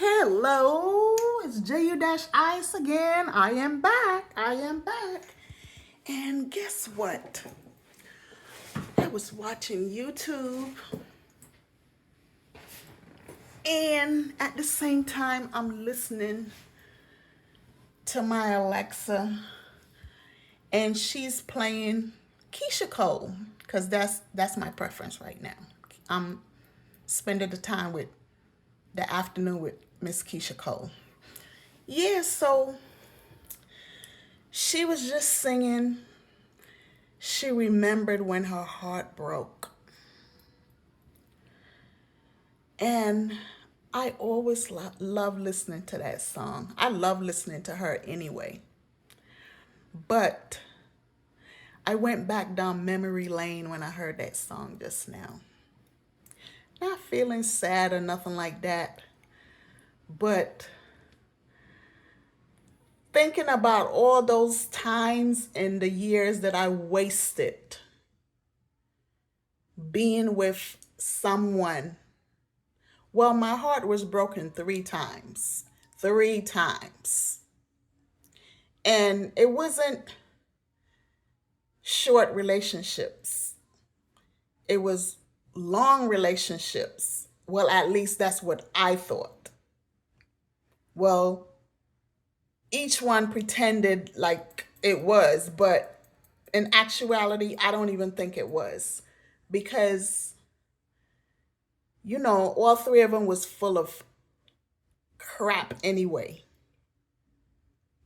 Hello, it's JU-Ice again. I am back. I am back. And guess what? I was watching YouTube, and at the same time, I'm listening to my Alexa, and she's playing Keisha Cole because that's my preference right now. I'm spending the afternoon with Miss Keisha Cole. Yeah, so she was just singing. She remembered when her heart broke. And I always love listening to that song. I love listening to her anyway. But I went back down memory lane when I heard that song just now. Not feeling sad or nothing like that, but thinking about all those times and the years that I wasted being with someone. Well, my heart was broken 3 times. 3 times. And it wasn't short relationships, it was long relationships. Well, at least that's what I thought. Well, each one pretended like it was, but in actuality, I don't even think it was because, all three of them was full of crap anyway.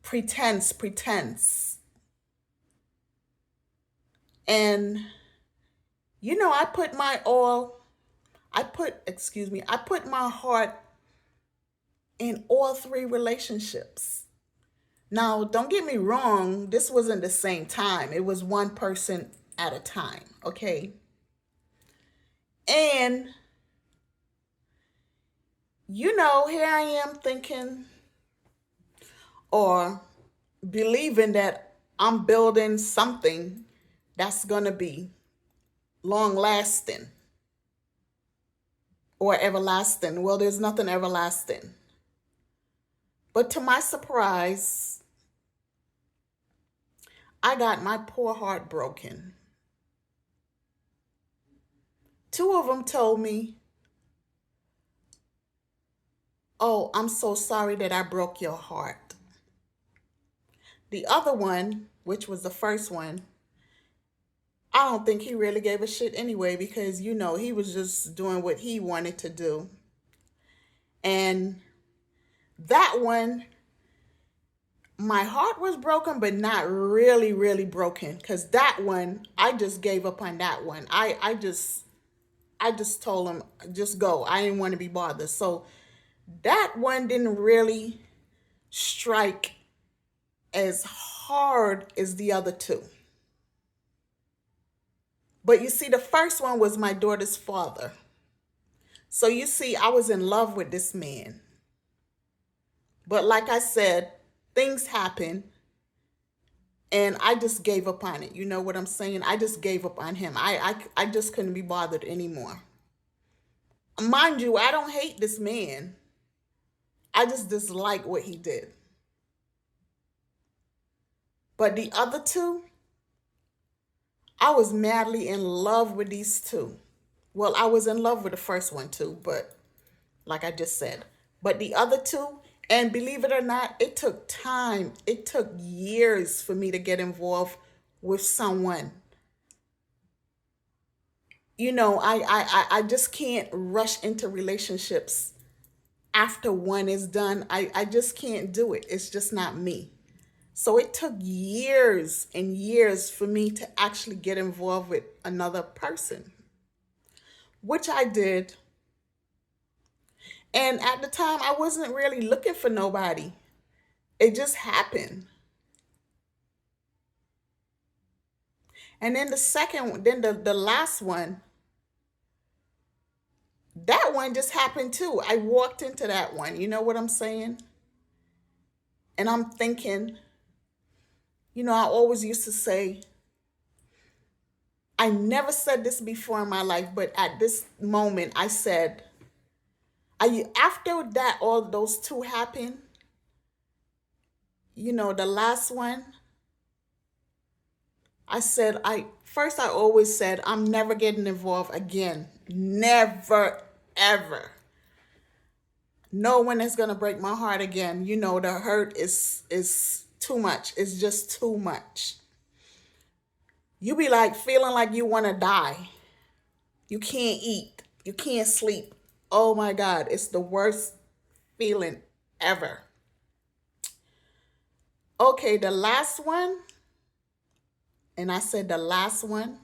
Pretense. And, I put my all, I put my heart in all three relationships. Now, don't get me wrong, this wasn't the same time. It was one person at a time, okay? And, here I am thinking or believing that I'm building something that's going to be long lasting or everlasting. Well, there's nothing everlasting. But to my surprise, I got my poor heart broken. Two of them told me, "Oh, I'm so sorry that I broke your heart." The other one, which was the first one, I don't think he really gave a shit anyway because, he was just doing what he wanted to do. And that one, my heart was broken, but not really, really broken. Because that one, I just gave up on that one. I just told him, just go. I didn't want to be bothered. So that one didn't really strike as hard as the other two. But you see, the first one was my daughter's father. So you see, I was in love with this man. But like I said, things happen and I just gave up on it. You know what I'm saying? I just gave up on him. I just couldn't be bothered anymore. Mind you, I don't hate this man. I just dislike what he did. But the other two, I was madly in love with these two. Well, I was in love with the first one too, but like I just said. But the other two, and believe it or not, it took time. It took years for me to get involved with someone. I just can't rush into relationships after one is done. I just can't do it. It's just not me. So it took years and years for me to actually get involved with another person, which I did. And at the time, I wasn't really looking for nobody. It just happened. And then the second one, then the last one, that one just happened too. I walked into that one. You know what I'm saying? And I'm thinking, I always used to say, I never said this before in my life, but at this moment, After that, all those two happened, the last one, I always said, I'm never getting involved again. Never, ever. No one is gonna break my heart again. The hurt is too much. It's just too much. You be like feeling like you want to die. You can't eat. You can't sleep. Oh my God, it's the worst feeling ever. Okay, the last one, and I said the last one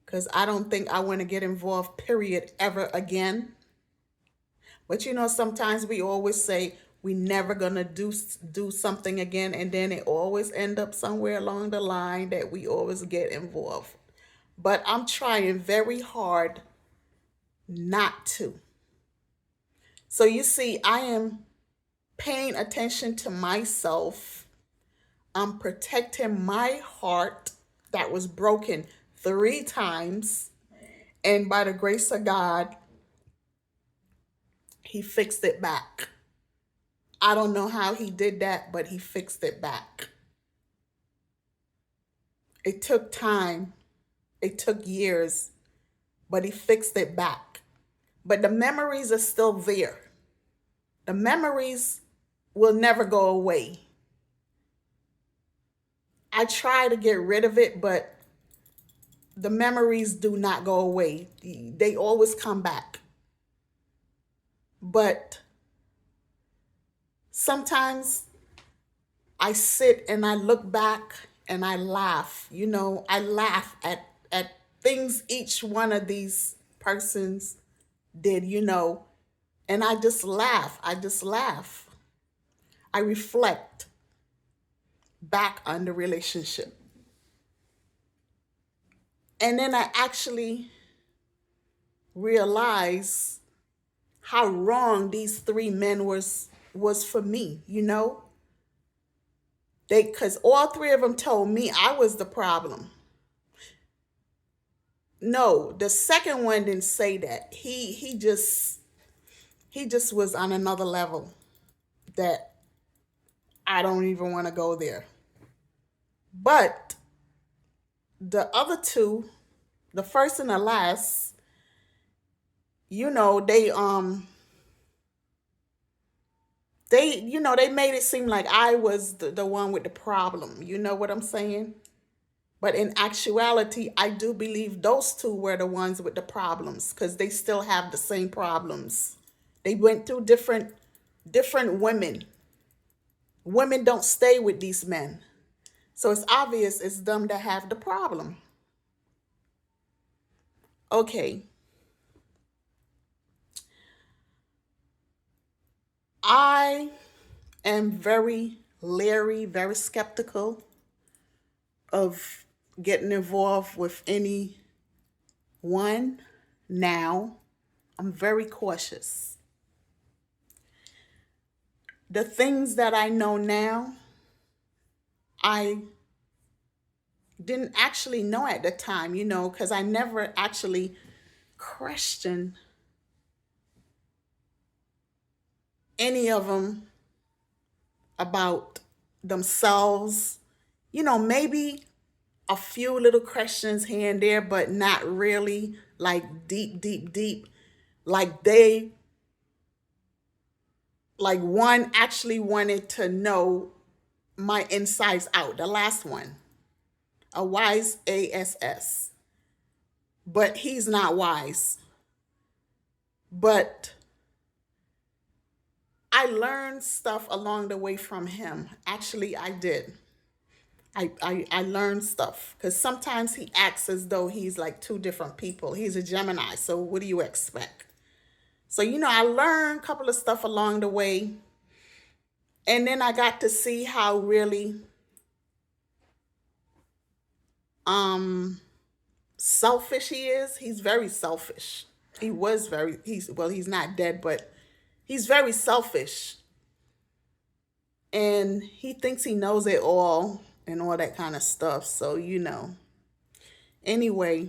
because I don't think I want to get involved, period, ever again. But sometimes we always say we never gonna do something again, and then it always end up somewhere along the line that we always get involved. But I'm trying very hard not to. So you see, I am paying attention to myself. I'm protecting my heart that was broken 3 times. And by the grace of God, he fixed it back. I don't know how he did that, but he fixed it back. It took time. It took years, but he fixed it back. But the memories are still there. The memories will never go away. I try to get rid of it, but the memories do not go away. They always come back. But sometimes I sit and I look back and I laugh. I laugh at things each one of these persons did, and I just laugh. I just laugh. I reflect back on the relationship. And then I actually realize how wrong these 3 men was for me, because all 3 of them told me I was the problem. No, the second one didn't say that. He just was on another level that I don't even want to go there. But the other 2, the first and the last, they made it seem like I was the one with the problem. You know what I'm saying? But in actuality, I do believe those 2 were the ones with the problems because they still have the same problems. They went through different women. Women don't stay with these men. So it's obvious it's them that have the problem. Okay. I am very leery, very skeptical of getting involved with anyone now. I'm very cautious. The things that I know now, I didn't actually know at the time, because I never actually questioned any of them about themselves. Maybe a few little questions here and there, but not really like deep, deep, deep. Like one actually wanted to know my insides out. The last one, a wise ASS, but he's not wise. But I learned stuff along the way from him. Actually, I did. I learned stuff because sometimes he acts as though he's like 2 different people. He's a Gemini, so what do you expect? So, I learned a couple of stuff along the way. And then I got to see how really selfish he is. He's very selfish. He's not dead, but he's very selfish. And he thinks he knows it all and all that kind of stuff. So, anyway,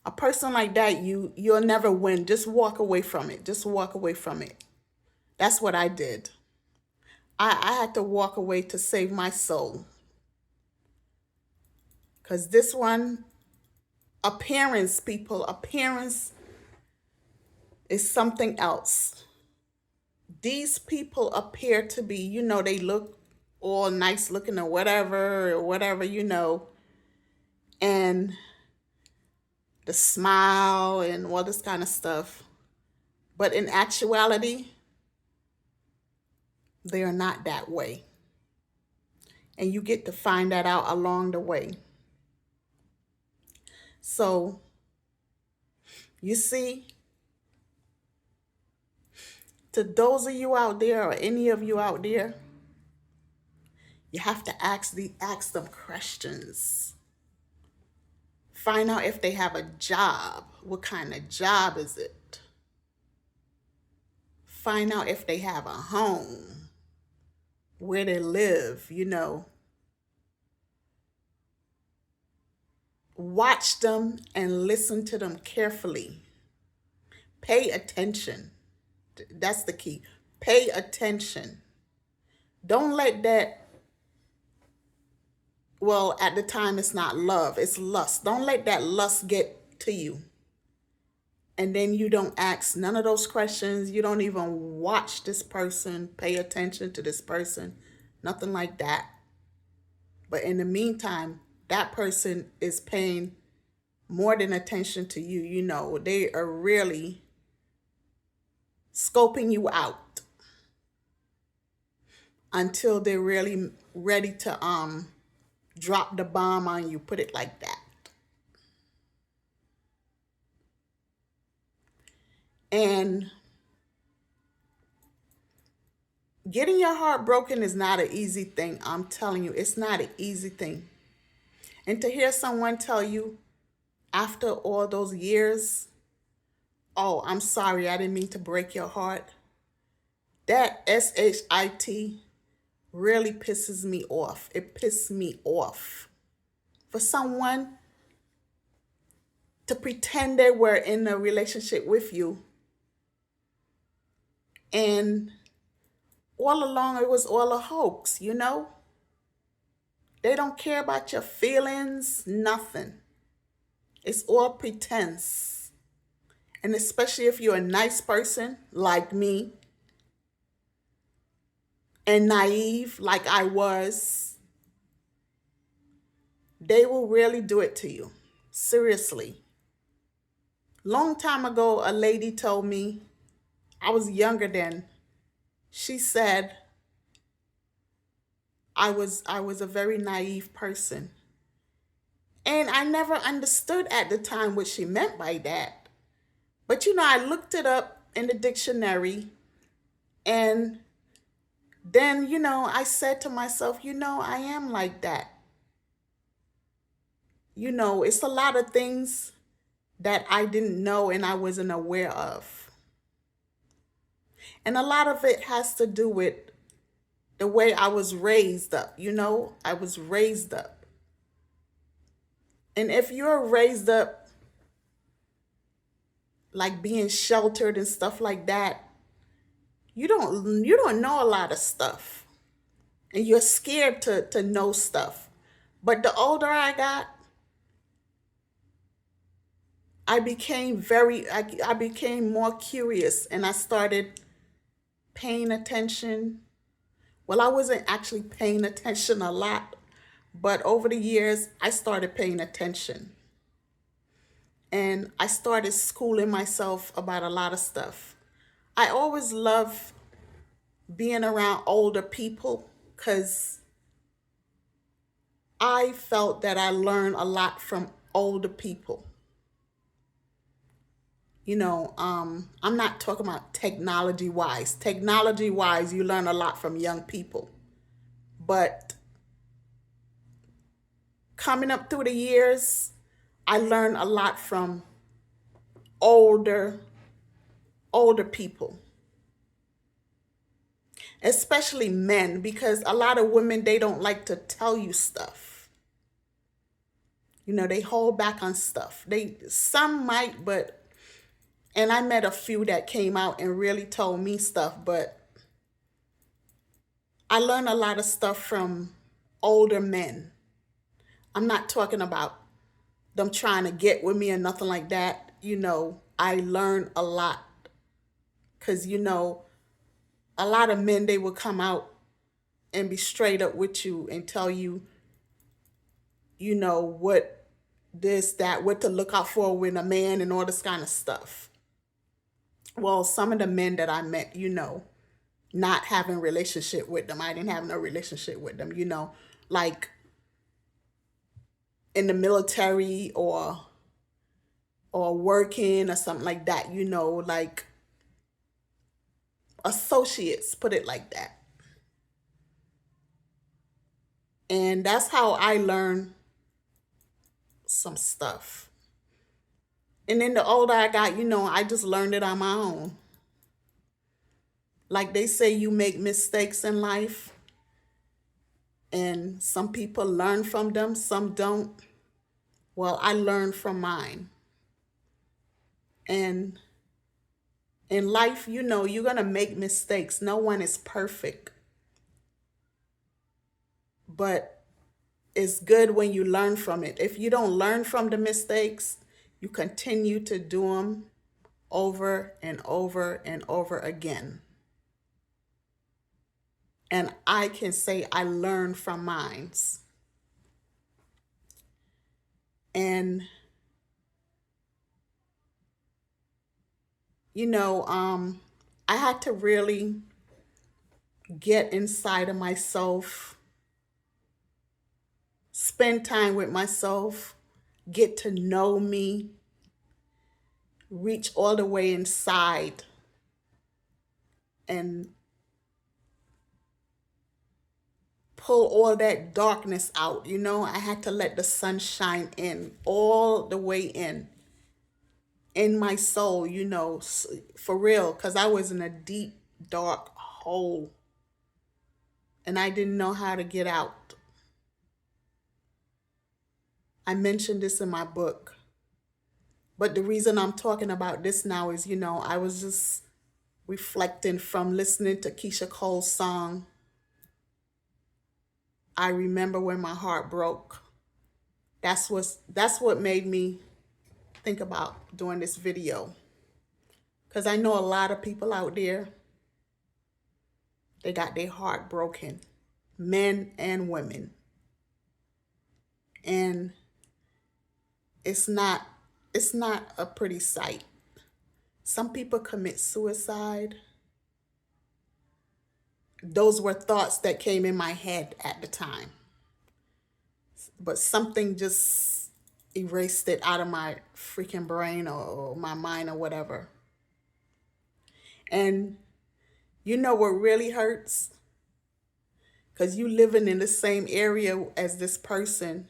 A person like that, you'll never win. Just walk away from it. Just walk away from it. That's what I did. I had to walk away to save my soul. Because this one, appearance, people, appearance is something else. These people appear to be, they look all nice looking or whatever, and the smile and all this kind of stuff. But in actuality, they are not that way. And you get to find that out along the way. So, you see, to those of you out there or any of you out there, you have to ask them questions. Find out if they have a job. What kind of job is it? Find out if they have a home, where they live. Watch them and listen to them carefully. Pay attention. That's the key. Pay attention. Don't let that, well, at the time it's not love, it's lust. Don't let that lust get to you. And then you don't ask none of those questions. You don't even watch this person, pay attention to this person, nothing like that. But in the meantime, that person is paying more than attention to you. They are really scoping you out until they're really ready to drop the bomb on you, put it like that. And getting your heart broken is not an easy thing. I'm telling you, it's not an easy thing. And to hear someone tell you after all those years, oh, I'm sorry, I didn't mean to break your heart. That SHIT really pisses me off. It pisses me off. For someone to pretend they were in a relationship with you, and all along it was all a hoax. They don't care about your feelings, nothing. It's all pretense. And especially if you're a nice person like me and naive like I was, they will really do it to you. Seriously. Long time ago, a lady told me, I was younger then. She said I was a very naive person. And I never understood at the time what she meant by that. But I looked it up in the dictionary, and then, I said to myself, I am like that. It's a lot of things that I didn't know and I wasn't aware of. And a lot of it has to do with the way I was raised up. I was raised up. And if you're raised up like being sheltered and stuff like that, you don't know a lot of stuff. And you're scared to know stuff. But the older I got, I became more curious, and I started paying attention. Well, I wasn't actually paying attention a lot, but over the years, I started paying attention. And I started schooling myself about a lot of stuff. I always love being around older people because I felt that I learned a lot from older people. I'm not talking about technology wise. Technology wise, you learn a lot from young people. But coming up through the years, I learned a lot from older, older people, especially men, because a lot of women, they don't like to tell you stuff. You know, they hold back on stuff. Some might, but and I met a few that came out and really told me stuff, but I learned a lot of stuff from older men. I'm not talking about them trying to get with me or nothing like that. You know, I learned a lot because, you know, a lot of men, they will come out and be straight up with you and tell you, you know, what this, that, what to look out for with a man and all this kind of stuff. Well, some of the men that I met, you know, not having relationship with them, I didn't have no relationship with them, you know, like in the military or working or something like that, you know, like associates, put it like that. And that's how I learned some stuff. And then the older I got, you know, I just learned it on my own. Like they say, you make mistakes in life, and some people learn from them, some don't. Well, I learned from mine. And in life, you know, you're going to make mistakes. No one is perfect. But it's good when you learn from it. If you don't learn from the mistakes, you continue to do them over and over and over again. And I can say I learned from mines. And, you know, I had to really get inside of myself, spend time with myself, get to know me, reach all the way inside and pull all that darkness out. You know, I had to let the sun shine in all the way in my soul, you know, for real, because I was in a deep, dark hole and I didn't know how to get out. I mentioned this in my book. But the reason I'm talking about this now is, you know, I was just reflecting from listening to Keisha Cole's song, I Remember When My Heart Broke. That's what made me think about doing this video. Because I know a lot of people out there, they got their heart broken, men and women. And it's not a pretty sight. Some people commit suicide. Those were thoughts that came in my head at the time. But something just erased it out of my freaking brain or my mind or whatever. And you know what really hurts? Because you living in the same area as this person.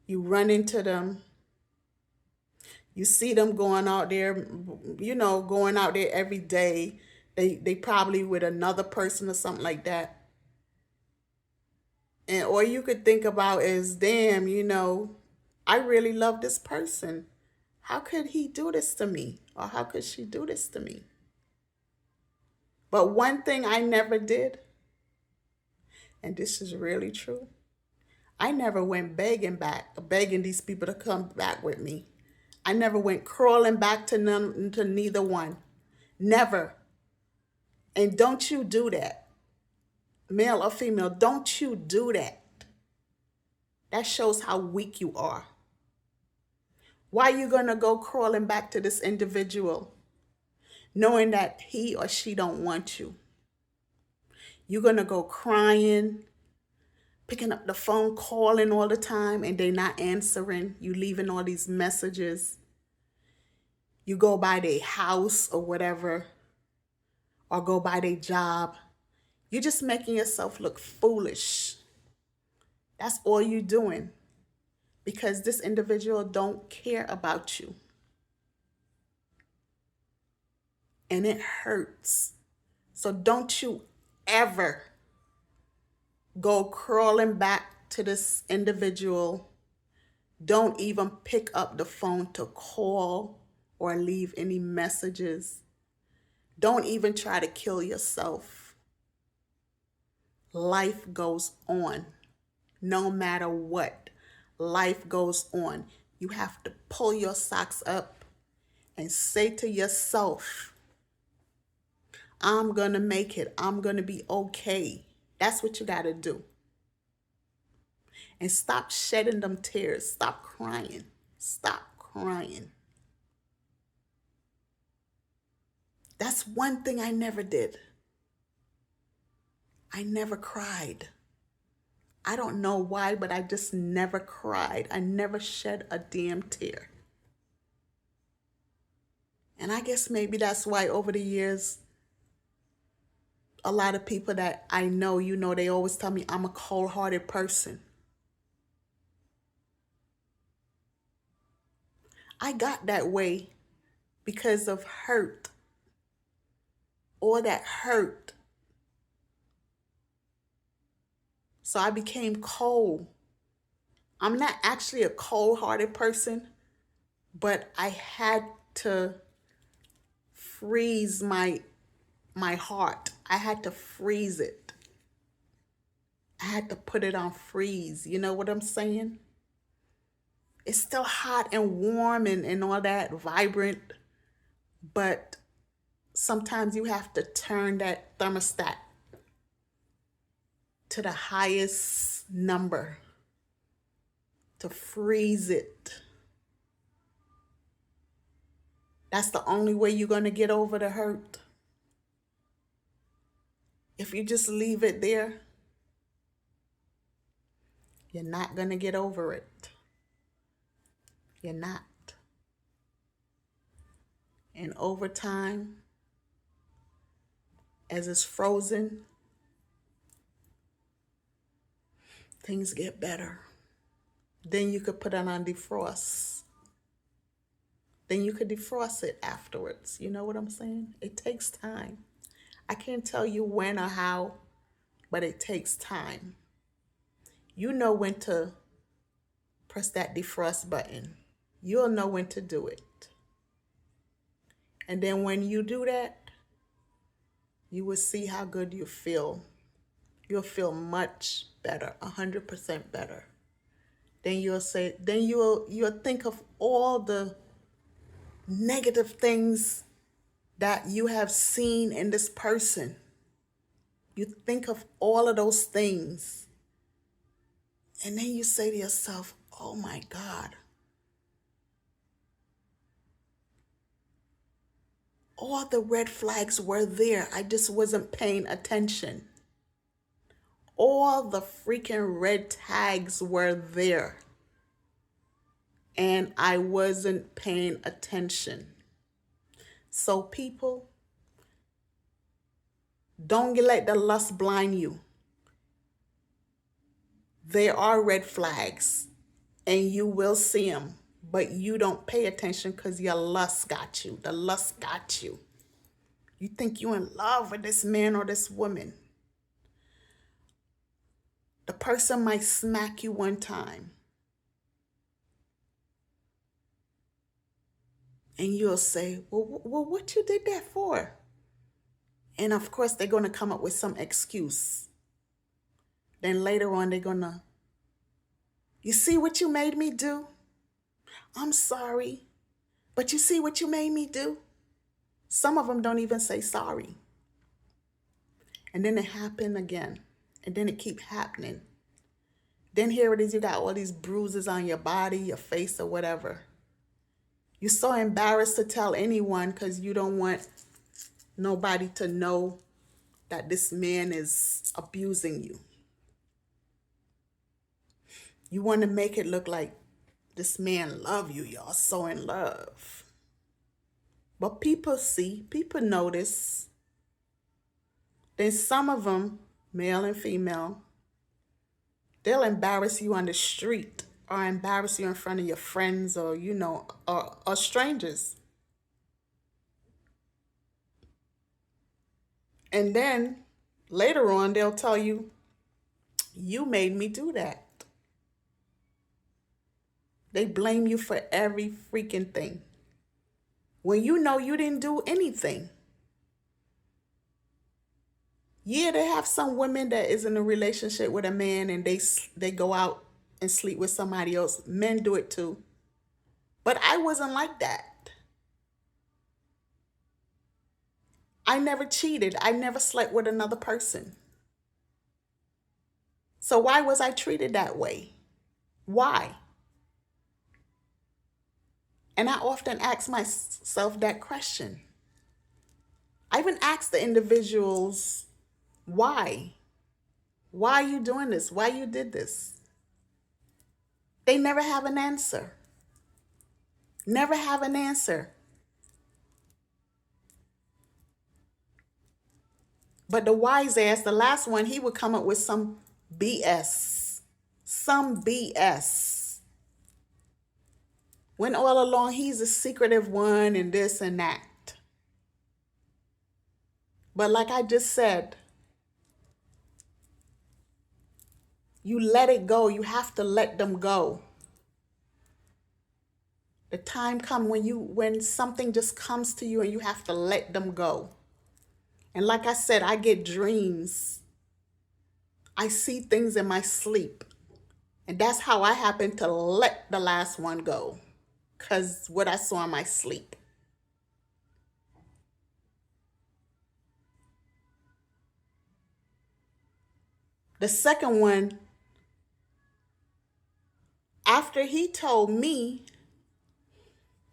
You run into them. You see them going out there, you know, going out there every day. They probably with another person or something like that. And all you could think about is, damn, you know, I really love this person. How could he do this to me? Or how could she do this to me? But one thing I never did, and this is really true, I never went begging these people to come back with me. I never went crawling back to neither one. Never. And don't you do that. Male or female, don't you do that. That shows how weak you are. Why are you going to go crawling back to this individual knowing that he or she don't want you? You're going to go crying, picking up the phone, calling all the time, and they're not answering. You leaving all these messages. You go by their house or whatever, or go by their job. You're just making yourself look foolish. That's all you're doing, because this individual don't care about you. And it hurts. So don't you ever go crawling back to this individual Don't even pick up the phone to call or leave any messages. Don't even try to kill yourself. Life goes on. No matter what, life goes on. You have to pull your socks up and say to yourself, I'm going to make it. I'm going to be okay. That's what you got to do. And stop shedding them tears. Stop crying. Stop crying. That's one thing I never did. I never cried. I don't know why, but I just never cried. I never shed a damn tear. And I guess maybe that's why over the years, a lot of people that I know, they always tell me I'm a cold-hearted person. I got that way because of hurt. All that hurt. So I became cold. I'm not actually a cold-hearted person, but I had to freeze my heart. I had to freeze it. I had to put it on freeze. You know what I'm saying? It's still hot and warm and all that, vibrant, but sometimes you have to turn that thermostat to the highest number to freeze it. That's the only way you're going to get over the hurt. If you just leave it there, you're not going to get over it. You're not. And over time, as it's frozen, things get better. Then you could put it on defrost. Then you could defrost it afterwards. You know what I'm saying? It takes time. I can't tell you when or how, but it takes time. You know when to press that defrost button. You'll know when to do it. And then when you do that, you will see how good you feel. You'll feel much better, 100% better. Then you'll think of all the negative things that you have seen in this person. You think of all of those things. And then you say to yourself, oh my God. All the red flags were there. I just wasn't paying attention. All the freaking red tags were there. And I wasn't paying attention. So people, don't let the lust blind you. There are red flags and you will see them, but you don't pay attention because your lust got you. The lust got you. You think you're in love with this man or this woman. The person might smack you one time. And you'll say, well, what you did that for? And of course, they're going to come up with some excuse. Then later on, they're going to, you see what you made me do? I'm sorry, but you see what you made me do? Some of them don't even say sorry. And then it happened again. And then it keep happening. Then here it is, you got all these bruises on your body, your face, or whatever. You're so embarrassed to tell anyone because you don't want nobody to know that this man is abusing you. You want to make it look like this man love you. Y'all so in love. But people see, people notice. Then some of them, male and female, they'll embarrass you on the street or embarrass you in front of your friends or, or strangers. And then later on, they'll tell you, you made me do that. They blame you for every freaking thing when you know you didn't do anything. Yeah, they have some women that is in a relationship with a man and they go out and sleep with somebody else. Men do it too. But I wasn't like that. I never cheated. I never slept with another person. So why was I treated that way? Why? And I often ask myself that question. I even ask the individuals, why? Why are you doing this? Why you did this? They never have an answer. Never have an answer. But the wise ass, the last one, he would come up with some BS. Some BS. When all along he's a secretive one and this and that. But like I just said, you let it go. You have to let them go. The time comes when something just comes to you and you have to let them go. And like I said, I get dreams. I see things in my sleep. And that's how I happen to let the last one go. Because what I saw in my sleep. The second one, after he told me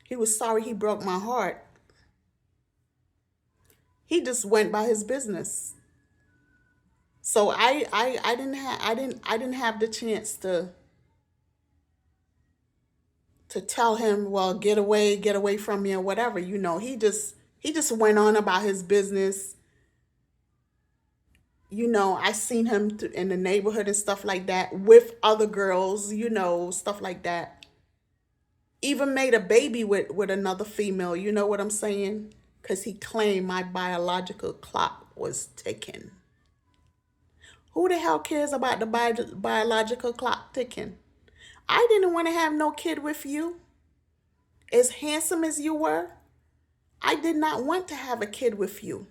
he was sorry he broke my heart, he just went by his business. So I didn't have the chance to tell him, well, get away from me or whatever. He just went on about his business. I seen him in the neighborhood and stuff like that with other girls, stuff like that. Even made a baby with another female, you know what I'm saying? Because he claimed my biological clock was ticking. Who the hell cares about the biological clock ticking? I didn't want to have no kid with you. As handsome as you were, I did not want to have a kid with you.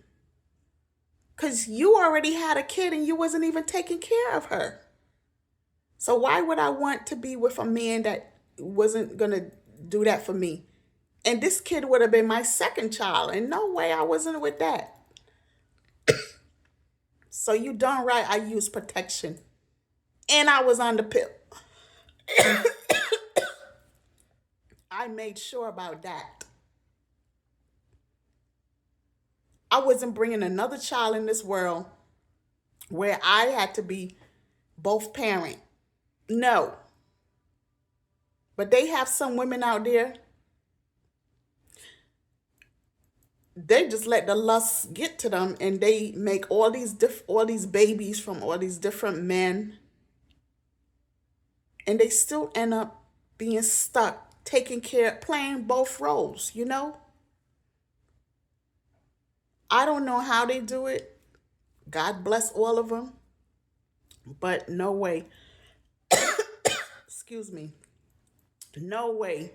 Because you already had a kid and you wasn't even taking care of her. So why would I want to be with a man that wasn't going to do that for me? And this kid would have been my second child. And no way I wasn't with that. So you darn right I used protection. And I was on the pill. I made sure about that. I wasn't bringing another child in this world where I had to be both parent. No. But they have some women out there, they just let the lust get to them and they make all these babies from all these different men, and they still end up being stuck taking care, playing both roles. I don't know how they do it. God bless all of them. But no way. Excuse me. No way.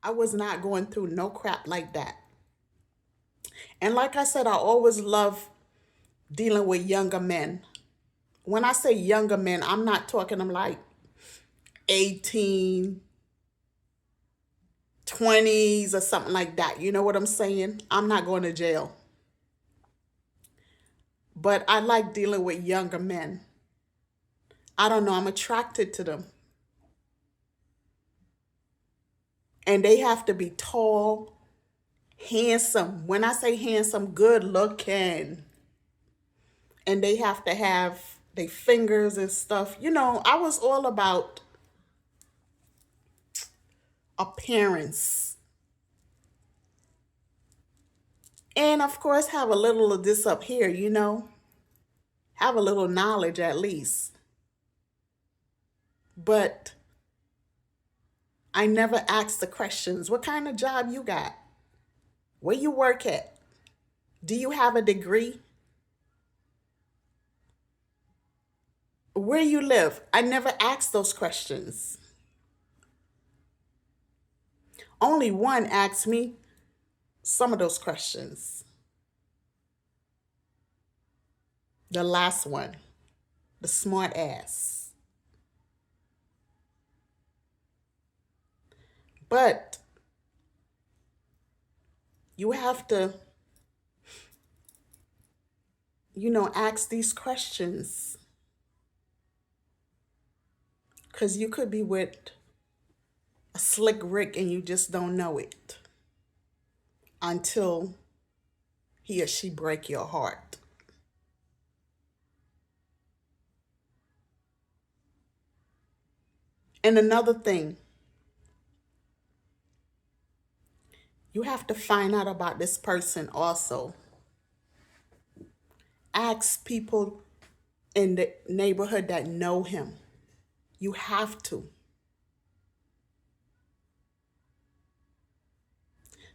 I was not going through no crap like that. And like I said, I always love dealing with younger men. When I say younger men, I'm not talking them like 18, 20s or something like that. You know what I'm saying? I'm not going to jail. But I like dealing with younger men. I don't know, I'm attracted to them. And they have to be tall, handsome. When I say handsome, good looking. And they have to have their fingers and stuff. I was all about appearance. And of course, have a little of this up here. Have a little knowledge at least. But I never asked the questions. What kind of job you got? Where you work at? Do you have a degree? Where you live? I never asked those questions. Only one asked me some of those questions. The last one, the smart ass. But you have to, ask these questions because you could be with a slick Rick and you just don't know it until he or she break your heart. And another thing, you have to find out about this person also. Ask people in the neighborhood that know him. You have to.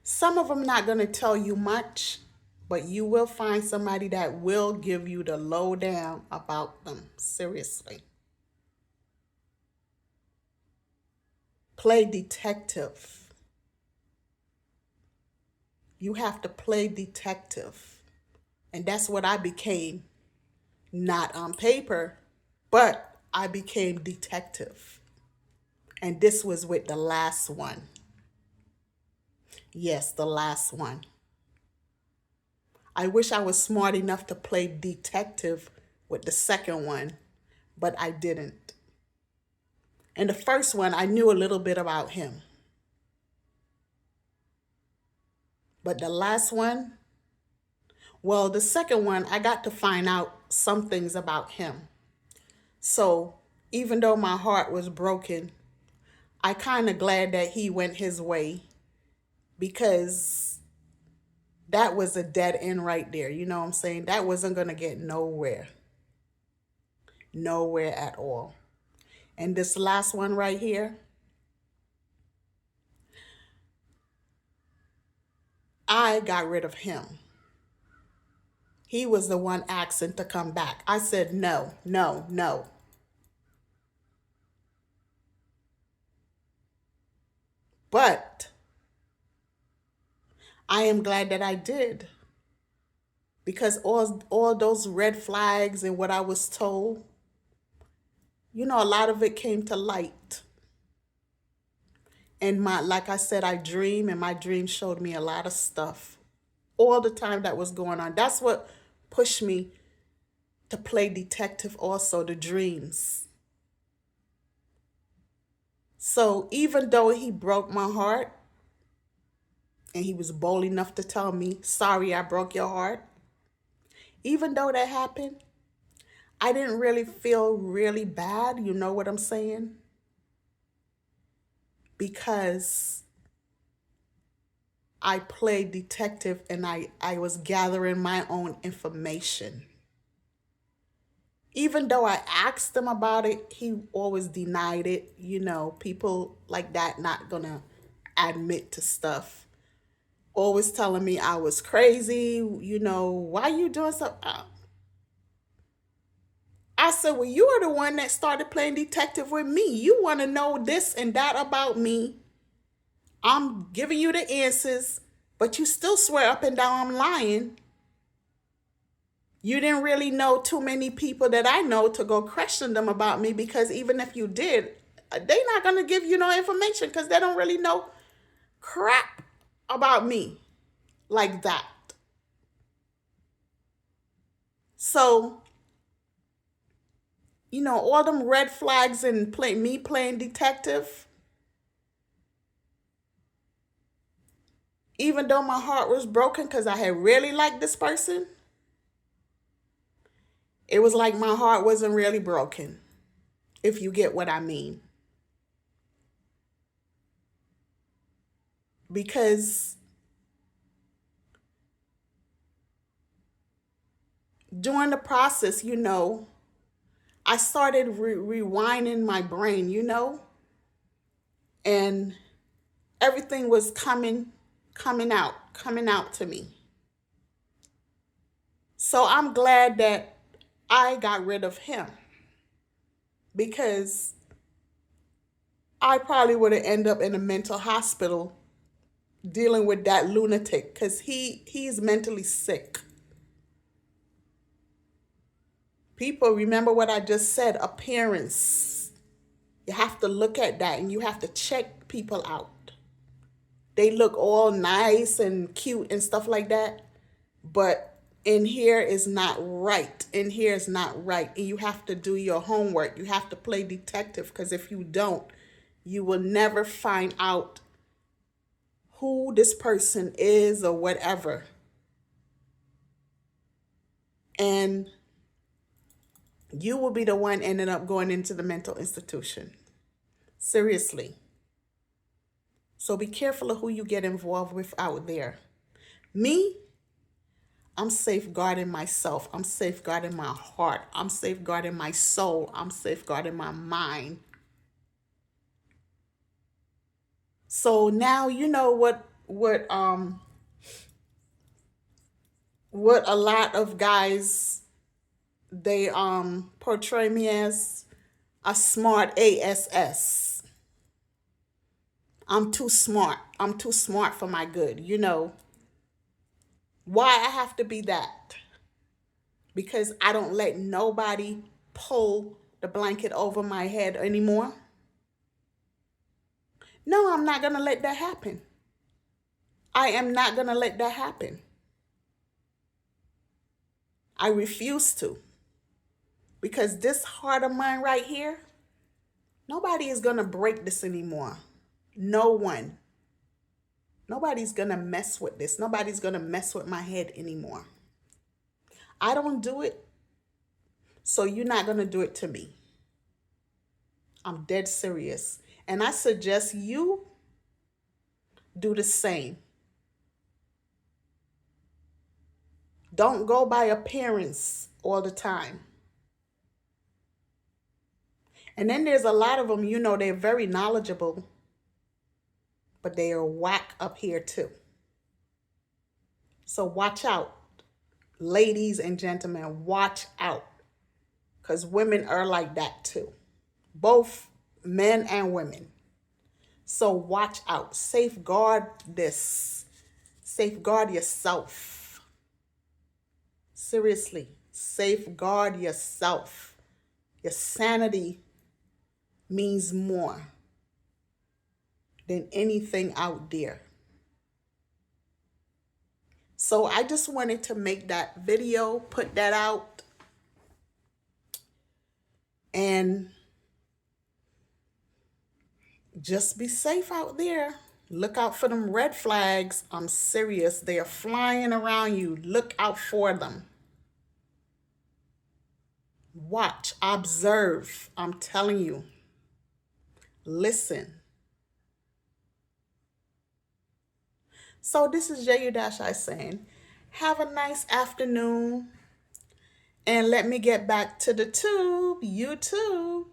Some of them not going to tell you much, but you will find somebody that will give you the lowdown about them. Seriously. Play detective. You have to play detective. And that's what I became. Not on paper, but I became detective. And this was with the last one. Yes, the last one. I wish I was smart enough to play detective with the second one, but I didn't. And the first one, I knew a little bit about him. But the last one, well, the second one, I got to find out some things about him. So even though my heart was broken, I kind of glad that he went his way because that was a dead end right there. You know what I'm saying? That wasn't going to get nowhere. Nowhere at all. And this last one right here, I got rid of him. He was the one asking to come back. I said, no, no, no. But I am glad that I did because all those red flags and what I was told, a lot of it came to light. And like I said, I dream and my dream showed me a lot of stuff all the time that was going on. That's what pushed me to play detective also, the dreams. So even though he broke my heart and he was bold enough to tell me, sorry, I broke your heart. Even though that happened, I didn't really feel really bad. You know what I'm saying? Because I played detective and I was gathering my own information. Even though I asked him about it, he always denied it. People like that not gonna admit to stuff. Always telling me I was crazy. Why you doing something? I said, well, you are the one that started playing detective with me. You want to know this and that about me. I'm giving you the answers, but you still swear up and down I'm lying. You didn't really know too many people that I know to go question them about me because even if you did, they're not going to give you no information because they don't really know crap about me like that. So, all them red flags and me playing detective, even though my heart was broken because I had really liked this person, it was like my heart wasn't really broken, if you get what I mean. Because during the process, I started rewinding my brain, and everything was coming out to me. So I'm glad that I got rid of him because I probably would have ended up in a mental hospital dealing with that lunatic because he's mentally sick. People, remember what I just said, appearance. You have to look at that and you have to check people out. They look all nice and cute and stuff like that, but in here is not right. In here is not right. And you have to do your homework. You have to play detective because if you don't, you will never find out who this person is or whatever. And you will be the one ending up going into the mental institution. Seriously. So be careful of who you get involved with out there. Me, I'm safeguarding myself. I'm safeguarding my heart. I'm safeguarding my soul. I'm safeguarding my mind. So now you know what a lot of guys, they portray me as a smart ass. I'm too smart. I'm too smart for my good. Why I have to be that? Because I don't let nobody pull the blanket over my head anymore. No, I'm not going to let that happen. I am not going to let that happen. I refuse to. Because this heart of mine right here, nobody is going to break this anymore. No one. Nobody's going to mess with this. Nobody's going to mess with my head anymore. I don't do it, so you're not going to do it to me. I'm dead serious. And I suggest you do the same. Don't go by appearance all the time. And then there's a lot of them, they're very knowledgeable, but they are whack up here too. So watch out, ladies and gentlemen, watch out. Because women are like that too. Both men and women. So watch out. Safeguard this. Safeguard yourself. Seriously, safeguard yourself. Your sanity means more than anything out there. So I just wanted to make that video, put that out, and just be safe out there. Look out for them red flags. I'm serious. They are flying around you. Look out for them. Watch, observe. I'm telling you. Listen. So this is J-U-I saying, have a nice afternoon. And let me get back to the YouTube.